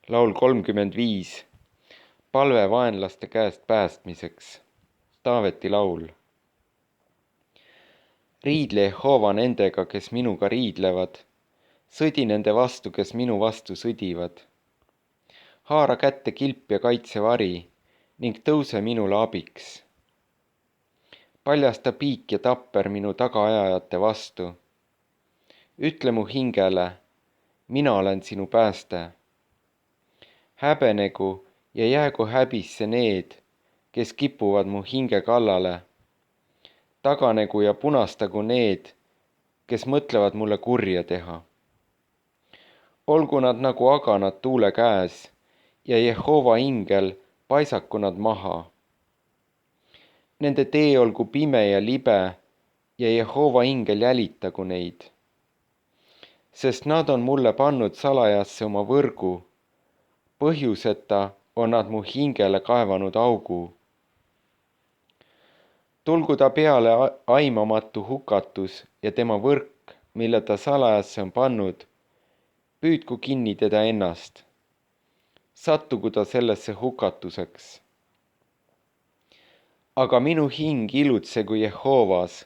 Laul 35. Palve vaenlaste käest päästmiseks. Taaveti laul. Riidle Jehova nendega, kes minuga riidlevad. Sõdi nende vastu, kes minu vastu sõdivad. Haara kätte kilp ja kaitsevari ning tõuse minule abiks. Paljasta piik ja tapper minu tagaajajate vastu. Ütle mu hingele, mina olen sinu pääste. Häbenegu ja jäägu häbisse need, kes kipuvad mu hinge kallale. Taganegu ja punastagu need, kes mõtlevad mulle kurja teha. Olgu nad nagu aganad tuule käes ja Jehova ingel paisaku nad maha. Nende tee olgu pime ja libe ja Jehova ingel jälitagu neid. Sest nad on mulle pannud salajasse oma võrgu. Põhjuseta on nad mu hingele kaevanud augu. Tulgu ta peale aimamatu hukatus ja tema võrk, mille ta salajasse on pannud, püüdku kinni teda ennast. Sattugu ta sellesse hukatuseks. Aga minu hing ilutsegu Jehovas,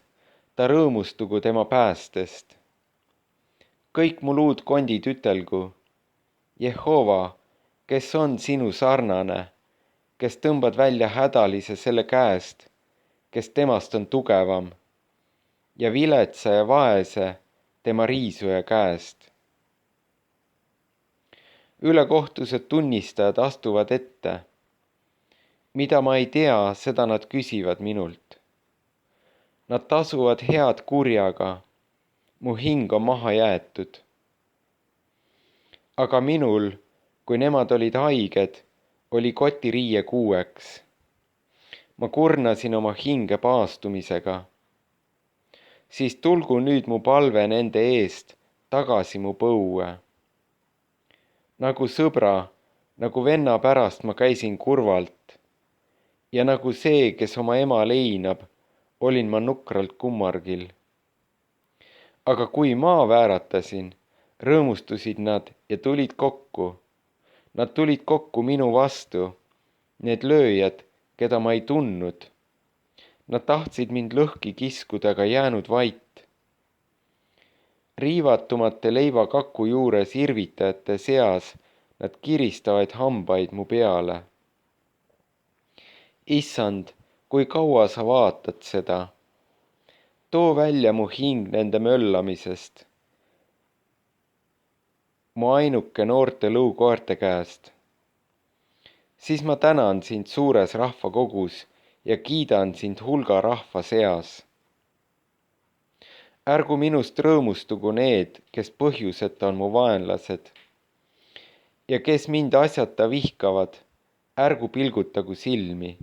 ta rõõmustugu tema päästest. Kõik mu luudkondid ütelgu, Jehova, kes on sinu sarnane, kes tõmbad välja hädalise selle käest, kes temast on tugevam, ja viletsa ja vaese tema riisuja käest. Ülekohtused tunnistajad astuvad ette. Mida ma ei tea, seda nad küsivad minult. Nad tasuvad head kurjaga, mu hing on maha jäetud. Aga minul, kui nemad olid haiged, oli kotiriie kuueks. Ma kurnasin oma hinge paastumisega. Siis tulgu nüüd mu palve nende eest tagasi mu põue. Nagu sõbra, nagu venna pärast ma käisin kurvalt. Ja nagu see, kes oma ema leinab, olin ma nukralt kummargil. Aga kui ma vääratasin, rõõmustusid nad ja tulid kokku. Nad tulid kokku minu vastu, need lööjad, keda ma ei tundnud. Nad tahtsid mind lõhki kiskuda, aga jäänud vait. Riivatumate leivakakku juures irvitajate seas nad kiristavaid hambaid mu peale. Issand, kui kaua sa vaatad seda? Too välja mu hing nende möllamisest. Mu ainuke noorte lõukoerte käest. Siis ma tänan sind suures rahvakogus ja kiidan sind hulga rahva seas. Ärgu minust rõõmustugu need, kes põhjuseta on mu vaenlased. Ja kes mind asjata vihkavad, ärgu pilgutagu silmi.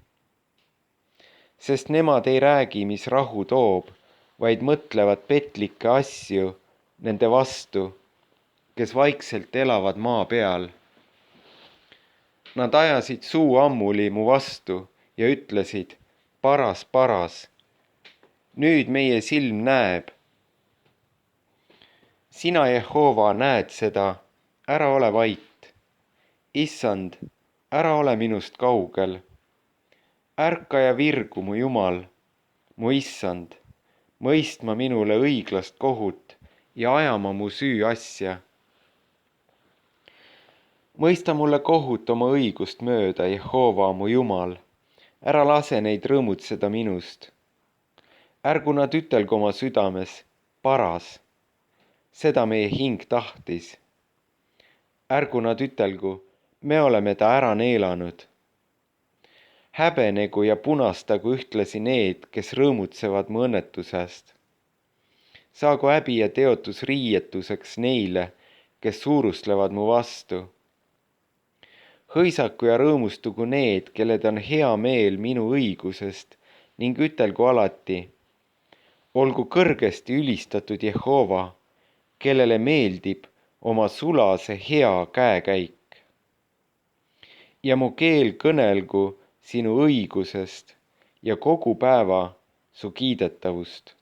Sest nemad ei räägi, mis rahu toob, vaid mõtlevad petlikke asju nende vastu, kes vaikselt elavad maa peal. Nad ajasid suu ammuli mu vastu ja ütlesid, paras, paras. Nüüd meie silm näeb. Sina, Jehova, näed seda, ära ole vait. Issand, ära ole minust kaugel. Ärka ja virgu, mu Jumal, mu Issand, mõistma minule õiglast kohut ja ajama mu süü asja. Mõista mulle kohut oma õigust mööda, Jehova, mu Jumal, ära lase neid rõõmutseda minust. Ärgu nad ütelgu oma südames, paras, seda meie hing tahtis. Ärgu nad ütelgu, me oleme ta ära neelanud. Häbenegu ja punastagu ühtlasi need, kes rõõmutsevad mu õnnetusest. Saagu häbi ja teotus riietuseks neile, kes suurustlevad mu vastu. Hõisaku ja rõõmustugu need, kellel on hea meel minu õigusest ning ütelgu alati, olgu kõrgesti ülistatud Jehova, kellele meeldib oma sulase hea käekäik. Ja mu keel kõnelgu sinu õigusest ja kogu päeva su kiidetavust.